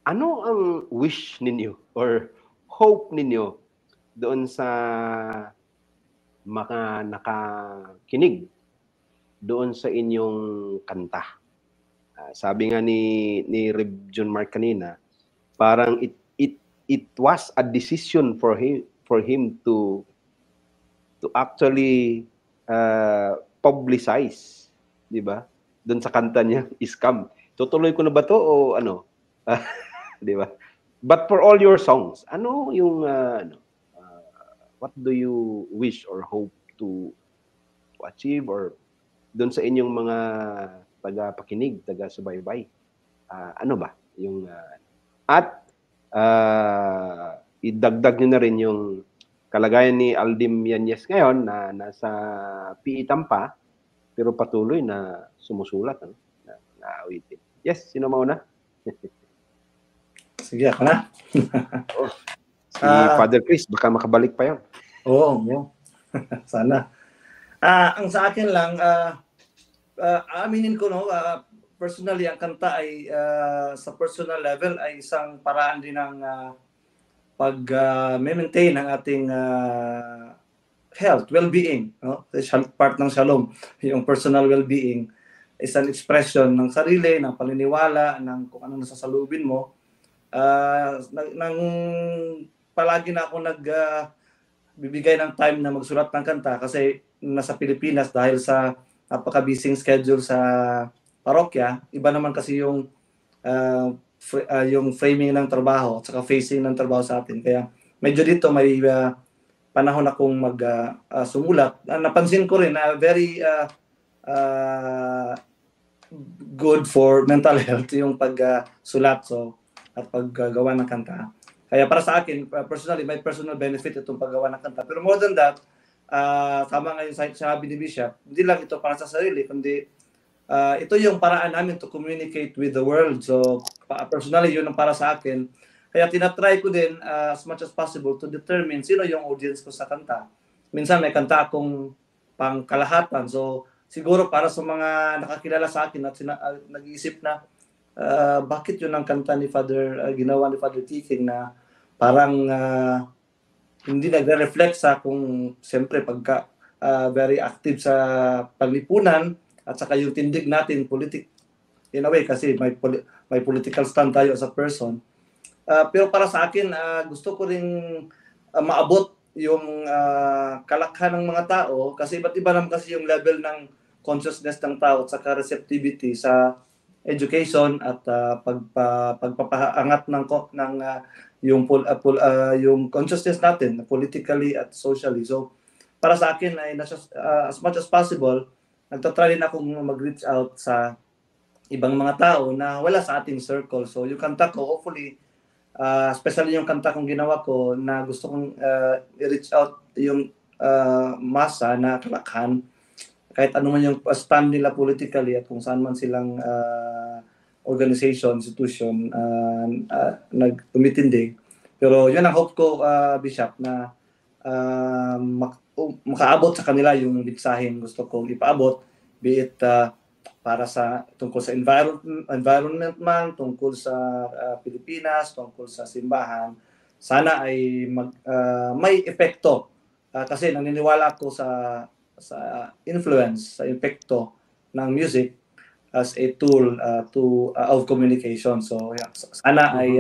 Ano ang wish ninyo or hope ninyo doon sa mga nakakinig doon sa inyong kanta? Sabi nga ni Rev John Mark kanina, parang it was a decision for him to actually publicize, di ba? Doon sa kanta niya, Scam. Tutuloy ko na ba to o ano? Di ba? But for all your songs, ano yung what do you wish or hope to achieve or doon sa inyong mga taga-pakinig, taga-subaybay? Ano ba yung at idagdag nyo na rin yung kalagayan ni Aldim Yanez ngayon na nasa PE Tampa pero patuloy na sumusulat na awitin. Yes, sino mauna? Sige, ako na. Oh, si Father Chris, baka makabalik pa yun. Oo. Sana. Ang sa akin lang, aminin ko, no, personally, ang kanta ay sa personal level ay isang paraan din ng pag-maintain ng ating health, well-being. No? Part ng shalom, yung personal well-being is an expression ng sarili, ng paniniwala, ng kung anong nasasalubin mo. Nang palagi na ako bibigay ng time na magsulat ng kanta kasi nasa Pilipinas dahil sa napaka-busy schedule sa parokya, iba naman kasi yung framing ng trabaho at saka facing ng trabaho sa atin. Kaya medyo dito may panahon akong sumulat. Napansin ko rin na very good for mental health yung pagsulat at paggawa ng kanta. Kaya para sa akin, personally, may personal benefit itong paggawa ng kanta. Pero more than that, tama nga yung sabi ni Bishop, hindi lang ito para sa sarili, kundi ito yung paraan namin to communicate with the world. So, personally, yun ang para sa akin. Kaya tinatry ko din as much as possible to determine sino yung audience ko sa kanta. Minsan may kanta akong pangkalahatan. So, siguro para sa mga nakakilala sa akin at nag-iisip na bakit yun ang kanta ni ginawa ni Father Tiking na parang hindi nagre-reflect sa kung siyempre pagka very active sa paglipunan at saka yung tindig natin in a way kasi may political stand tayo as a person. Pero para sa akin, gusto ko ring maabot yung kalakhan ng mga tao kasi iba't iba naman kasi yung level ng consciousness ng tao at saka receptivity sa education at pagpapaangat ng yung consciousness natin politically at socially. So para sa akin ay as much as possible nagtatry din akong mag-reach out sa ibang mga tao na wala sa ating circle. So yung kanta ko hopefully especially yung kanta kong ginawa ko na gusto kong i-reach out yung masa na kalakhan kahit ano man yung stand nila politically at kung saan man silang organization, institution nagtumitindig. Pero yun ang hope ko, Bishop, na makaabot sa kanila yung mensahe gusto kong ipaabot, be it para sa tungkol sa environment man, tungkol sa Pilipinas, tungkol sa simbahan. Sana ay may epekto kasi naniniwala ako sa influence, sa epekto ng music as a tool of communication. So sana ay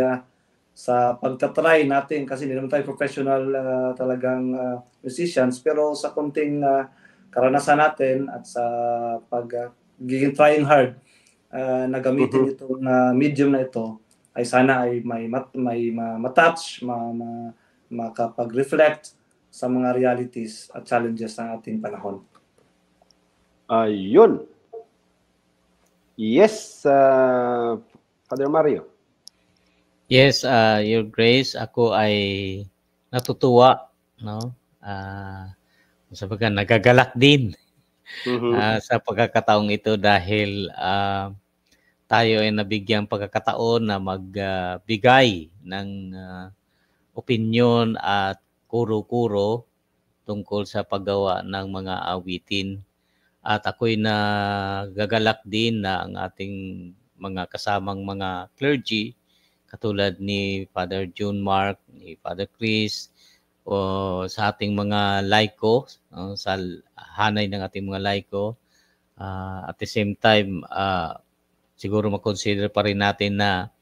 sa pagtatry natin kasi hindi naman tayo professional talagang musicians pero sa konting karanasan natin at sa pagiging trying hard na gamitin itong medium na ito ay sana ay may matouch, makapag-reflect sa mga realities at challenges ng ating panahon. Ayun. Yes, Father Mario. Yes, Your Grace, ako ay natutuwa, no? Sabaga nagagalak din sa pagkakataong ito dahil tayo ay nabigyang pagkakataon na magbigay ng opinyon at kuro-kuro tungkol sa paggawa ng mga awitin. At ako'y nagagalak din na ang ating mga kasamang mga clergy, katulad ni Father June Mark, ni Father Chris, o sa ating mga laiko, sa hanay ng ating mga laiko. At the same time, siguro makonsider pa rin natin na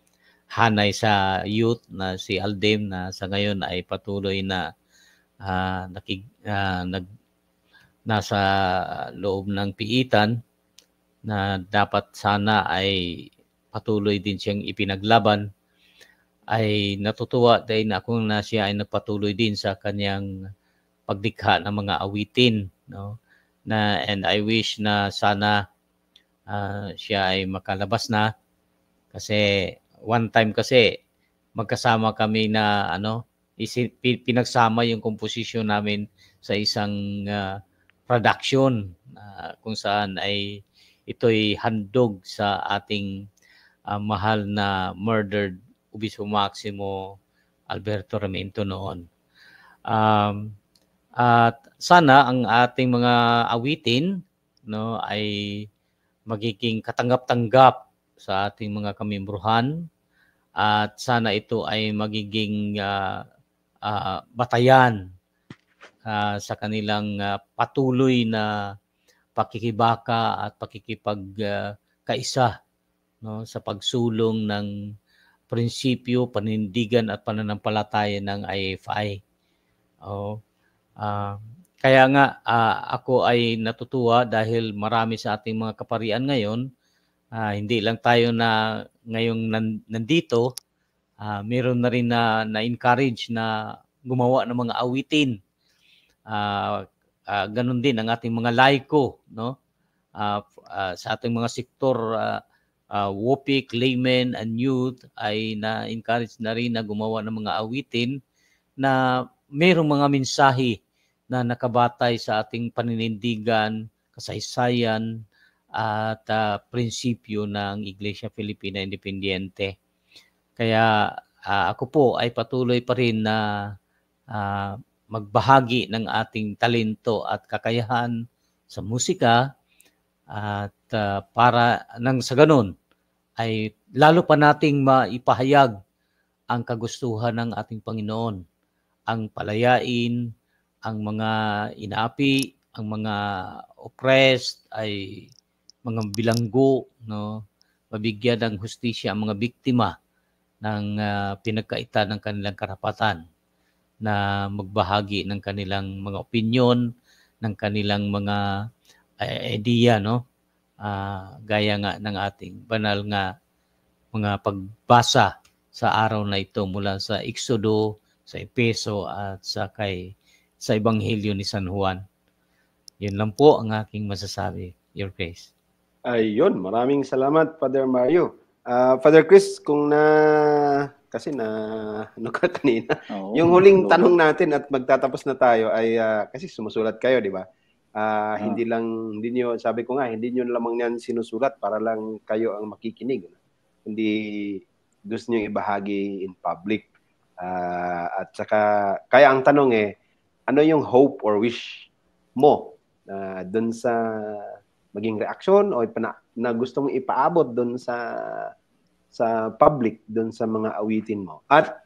hanay sa youth na si Aldem na sa ngayon ay patuloy na nasa loob ng piitan na dapat sana ay patuloy din siyang ipinaglaban. Ay natutuwa dahil na ako na siya ay nagpatuloy din sa kanyang paglikha ng mga awitin, no? And I wish na sana siya ay makalabas na, kasi one time kasi magkasama kami na pinagsama yung komposisyon namin sa isang production kung saan ay ito'y handog sa ating mahal na murdered Obispo Maximo Alberto Raminto noon. At sana ang ating mga awitin, no, ay magiging katanggap-tanggap sa ating mga kamembruhan, at sana ito ay magiging batayan sa kanilang patuloy na pakikibaka at pakikipagkaisa, no, sa pagsulong ng prinsipyo, panindigan at pananampalataya ng IFI. Kaya nga ako ay natutuwa dahil marami sa ating mga kaparian ngayon, hindi lang tayo na ngayong nandito, meron na rin na-encourage na gumawa ng mga awitin. Ganun din ang ating mga laiko, no? Sa ating mga sektor, WOPIC, laymen, and youth ay na-encourage na rin na gumawa ng mga awitin na mayroong mga mensahe na nakabatay sa ating paninindigan, kasaysayan, at prinsipyo ng Iglesia Filipina Independiente. Kaya ako po ay patuloy pa rin na magbahagi ng ating talento at kakayahan sa musika, at para nang sa ganun ay lalo pa nating maipahayag ang kagustuhan ng ating Panginoon, ang palayain, ang mga inaapi, ang mga oppressed, ay mga bilanggo, no, mabigyan ng hustisya ang mga biktima ng pinagkaitan ng kanilang karapatan, na magbahagi ng kanilang mga opinyon, ng kanilang mga idea, no? Gaya nga ng ating banal nga mga pagbasa sa araw na ito mula sa Exodo, sa Efeso, at sa Ebanghelyo ni San Juan. Yun lang po ang aking masasabi, Your Grace. Ayun, maraming salamat, Father Mario. Father Chris, kasi ano ka kanina, yung huling tanong natin at magtatapos na tayo ay kasi sumusulat kayo, di ba? Hindi nyo, sabi ko nga, hindi nyo lamang yan sinusulat para lang kayo ang makikinig. Hindi gusto nyo ibahagi in public. At saka, kaya ang tanong ano yung hope or wish mo dun sa maging reaksyon o na gusto mong ipaabot dun sa public, dun sa mga awitin mo? At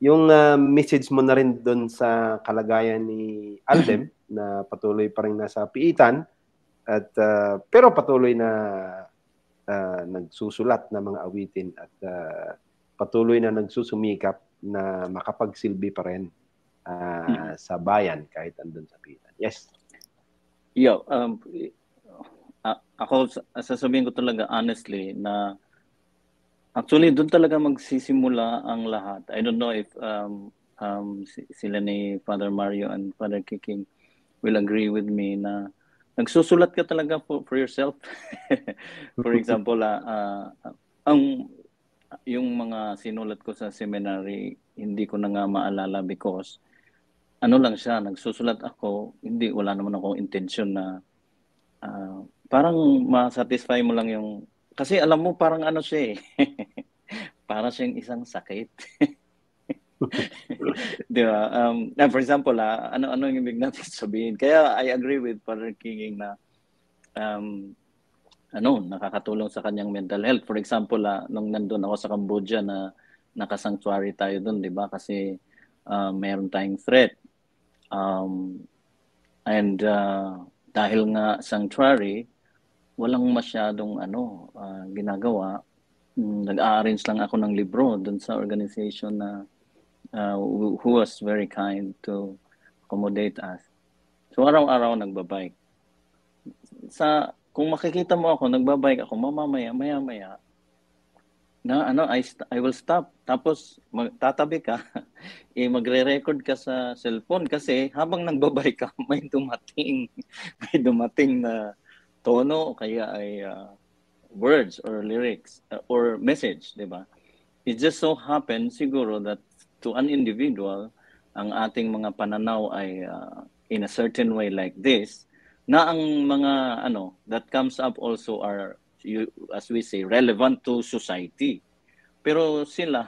yung message mo na rin dun sa kalagayan ni Aldem na patuloy pa rin nasa piitan, at pero patuloy na nagsusulat ng mga awitin, at patuloy na nagsusumikap na makapagsilbi pa rin sa bayan kahit andun sa piitan. Yes. Ako sasabihin ko talaga honestly na actually doon talaga magsisimula ang lahat. I don't know if sila ni Father Mario and Father Kiking will agree with me na nagsusulat ka talaga for yourself. For example, yung mga sinulat ko sa seminary, hindi ko na nga maalala because ano lang siya, nagsusulat ako, wala naman akong intensyon na parang ma-satisfy mo lang yung, kasi alam mo parang ano siya para siyang isang sakit. Di ba? For example, ano yung ibig natin sabihin? Kaya I agree with Father King na nakakatulong sa kanyang mental health. For example, nung nandun ako sa Cambodia na naka-sanctuary tayo doon, 'di ba? Kasi mayroon tayong threat. And dahil nga sanctuary, walang masyadong ginagawa. Nag-a-arrange lang ako ng libro doon sa organization na who was very kind to accommodate us. So araw-araw nagbabike. Kung makikita mo ako, nagbabike ako, maya-maya, I will stop. Tapos tatabi ka, magre-record ka sa cellphone kasi habang nagbabike ka, may dumating na tono o kaya ay words or lyrics or message, 'di ba? It just so happens siguro that to an individual, ang ating mga pananaw ay in a certain way like this, na ang mga that comes up also are, as we say, relevant to society. Pero sila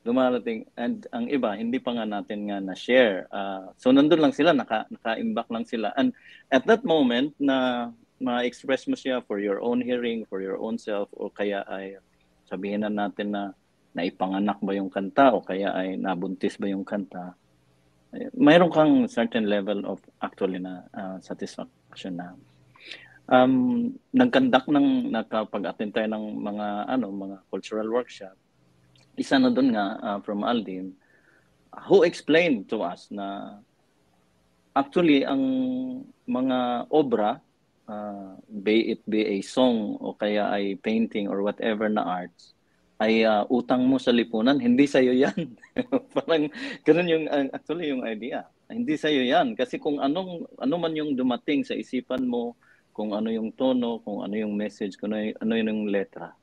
dumarating, and ang iba hindi pa nga natin nga na-share. So nandun lang sila, naka-imbak lang sila. And at that moment na ma-express mo siya for your own hearing, for your own self, o kaya ay sabihin na natin na naipanganak ba yung kanta o kaya ay nabuntis ba yung kanta, mayroon kang certain level of actually na satisfaction na nagkandak ng nakapag-attend tayo ng mga cultural workshop. Isa na doon nga from Aldim who explained to us na actually ang mga obra, be it be a song o kaya ay painting or whatever na arts, ay utang mo sa lipunan, hindi sa'yo yan. Parang ganun yung actually yung idea. Hindi sa'yo yan. Kasi kung ano man yung dumating sa isipan mo, kung ano yung tono, kung ano yung message, kung ano yung letra,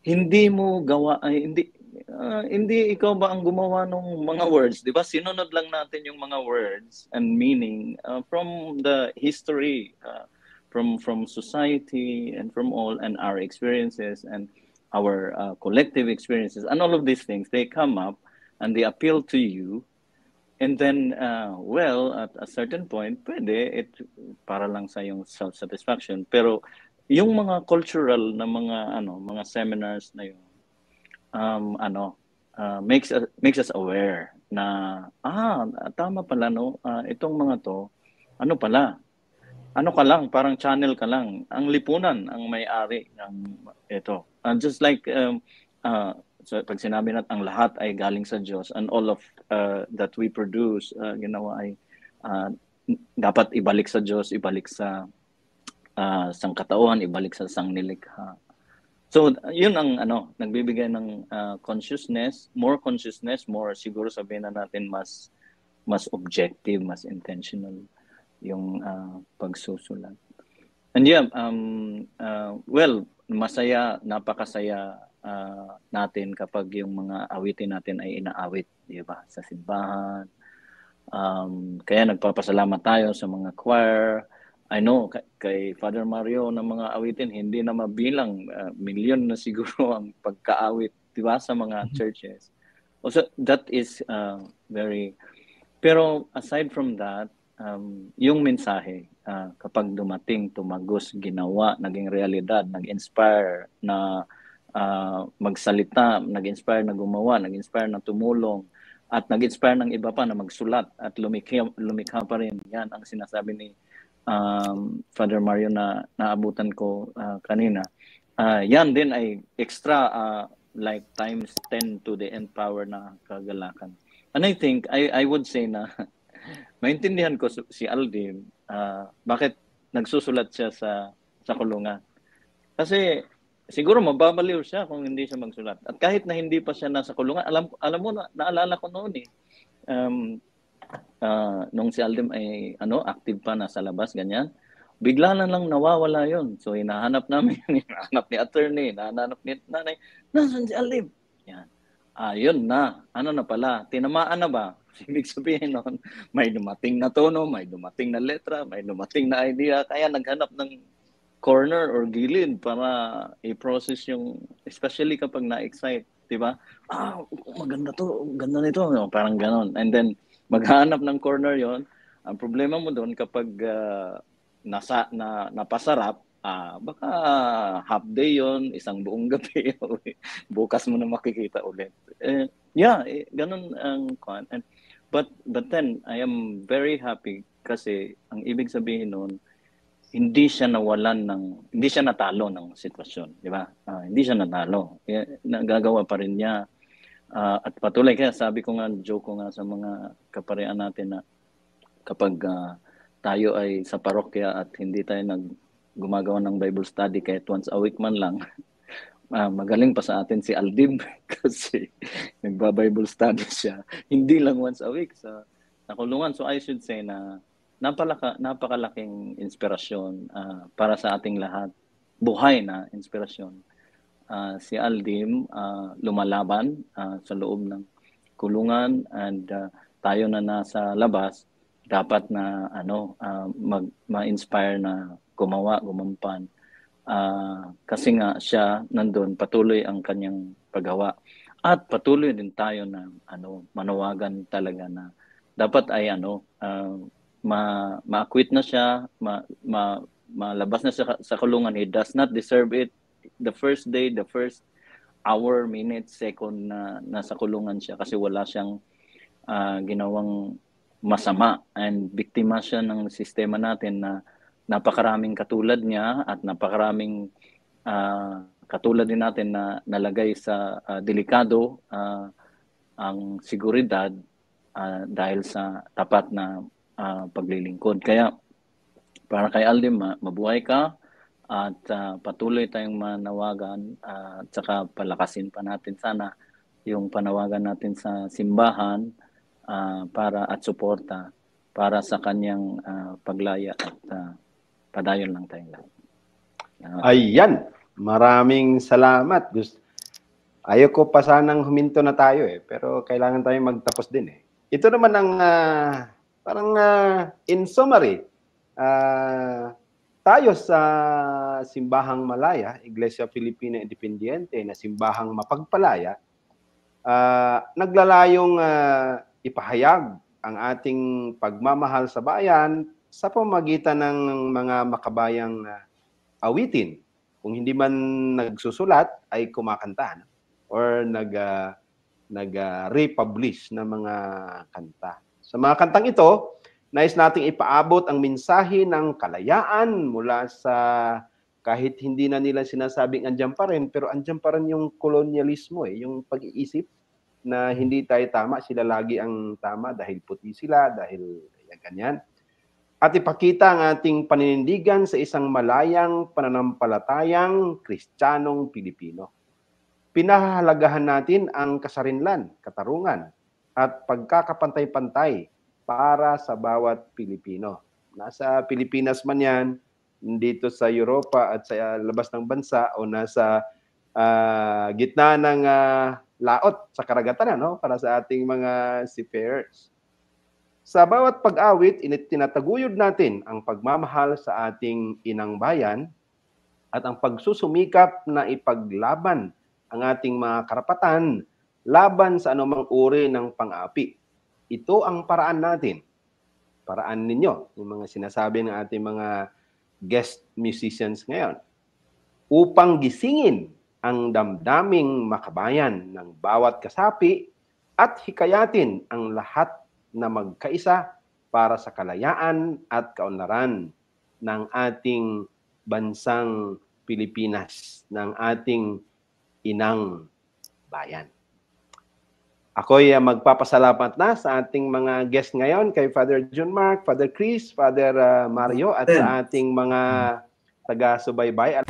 hindi mo gawa, hindi ikaw ba ang gumawa ng mga words, di ba? Sinunod lang natin yung mga words and meaning from the history, from society and from all, and our experiences and our collective experiences, and all of these things, they come up and they appeal to you, and then at a certain point pwede para lang sa yung self-satisfaction. Pero yung mga cultural na mga seminars na yun makes us aware na tama pala itong mga to pala ka lang, parang channel ka lang. Ang lipunan ang may-ari ng ito. Just like so pag sinabi natin ang lahat ay galing sa Diyos, and all of that we produce, ginawa ay dapat ibalik sa Diyos, ibalik sa sangkatauhan, ibalik sa sangnilikha. So yun ang nagbibigay ng consciousness, more siguro sabihin na natin mas objective, mas intentional yung pagsusulat. And napakasaya natin kapag yung mga awitin natin ay inaawit, di ba, sa simbahan. Kaya nagpapasalamat tayo sa mga choir. I know kay Father Mario na mga awitin hindi na mabilang, milyon na siguro ang pagkaawit, di ba, sa mga churches. Also that is very. Pero aside from that, yung mensahe kapag dumating, tumagos, ginawa, naging realidad, nag-inspire na magsalita, nag-inspire na gumawa, nag-inspire na tumulong, at nag-inspire ng iba pa na magsulat at lumikha pa rin. Yan ang sinasabi ni Father Mario na naabutan ko kanina. Yan din ay extra like times 10 to the nth power na kagalakan. And I think, I would say na maintindihan ko si Aldim bakit nagsusulat siya sa kulungan. Kasi siguro mababaliw siya kung hindi siya magsulat. At kahit na hindi pa siya nasa kulungan, alam mo naalala ko noon nung si Aldim ay active pa nasa labas, ganyan. Bigla na lang nawawala yon. So hinahanap namin, hinahanap ni attorney, hinahanap ni nanay, nasaan si Aldim? Yan. Yun na. Na pala? Tinamaan na ba? Ibig sabihin noon, may dumating na tono, may dumating na letra, may dumating na idea. Kaya naghanap ng corner or gilid para i-process yung, especially kapag na-excite, di ba? Maganda to, ganda nito, parang ganon. And then, maghanap ng corner yon. Ang problema mo doon kapag napasarap, baka half day yon, isang buong gabi. Bukas mo na makikita ulit. Ganun ang kwan. But then I am very happy kasi ang ibig sabihin nun, hindi siya natalo ng sitwasyon, di ba? Hindi siya natalo. Nagagawa pa rin niya. At patuloy, kaya sabi ko nga, joke ko nga sa mga kaparehan natin na kapag tayo ay sa parokya at hindi tayo gumagawa ng Bible study kahit once a week man lang, magaling pa sa atin si Aldib kasi nagba-Bible study siya. Hindi lang once a week sa kulungan. So I should say na napakalaking inspirasyon para sa ating lahat. Buhay na inspirasyon. Si Aldim lumalaban sa loob ng kulungan and tayo na nasa labas dapat na ma-inspire na gumampan. Kasi nga siya nandun, patuloy ang kanyang paggawa. At patuloy din tayo na manawagan talaga na dapat ay ma-acquit na siya, malabas na siya sa kulungan. He does not deserve it. The first day, the first hour, minute, second na nasa kulungan siya kasi wala siyang ginawang masama, and biktima siya ng sistema natin na napakaraming katulad niya at napakaraming katulad din natin na nalagay sa delikado ang seguridad dahil sa tapat na paglilingkod. Kaya para kay Aldim, mabuhay ka at patuloy tayong manawagan at saka palakasin pa natin sana yung panawagan natin sa simbahan para at suporta para sa kanyang paglaya at padayon lang tayong lahat. Ayan, maraming salamat. Ayoko pa sanang huminto na tayo pero kailangan tayong magtapos din Ito naman ang parang in summary, tayo sa Simbahang Malaya, Iglesia Filipina Independiente na simbahang mapagpalaya, naglalayong ipahayag ang ating pagmamahal sa bayan sa pamamagitan ng mga makabayang awitin. Kung hindi man nagsusulat, ay kumakanta or nag-republish na mga kanta. Sa mga kantang ito, nais nating ipaabot ang mensahe ng kalayaan mula sa kahit hindi na nila sinasabing andyan pa rin, pero andyan pa rin yung kolonyalismo yung pag-iisip na hindi tayo tama, sila lagi ang tama dahil puti sila, dahil ganyan. At ipakita ang ating paninindigan sa isang malayang pananampalatayang Kristiyanong Pilipino. Pinahahalagahan natin ang kasarinlan, katarungan, at pagkakapantay-pantay para sa bawat Pilipino. Nasa Pilipinas man yan, dito sa Europa at sa labas ng bansa, o nasa gitna ng laot sa karagatan para sa ating mga seafarers. Sa bawat pag-awit, tinataguyod natin ang pagmamahal sa ating inang bayan at ang pagsusumikap na ipaglaban ang ating mga karapatan laban sa anumang uri ng pang-api. Ito ang paraan natin. Paraan ninyo, yung mga sinasabi ng ating mga guest musicians ngayon, upang gisingin ang damdaming makabayan ng bawat kasapi at hikayatin ang lahat na magkaisa para sa kalayaan at kaunlaran ng ating bansang Pilipinas, ng ating inang bayan. Ako'y magpapasalamat na sa ating mga guest ngayon, kay Father John Mark, Father Chris, Father Mario, at sa ating mga taga-subaybay.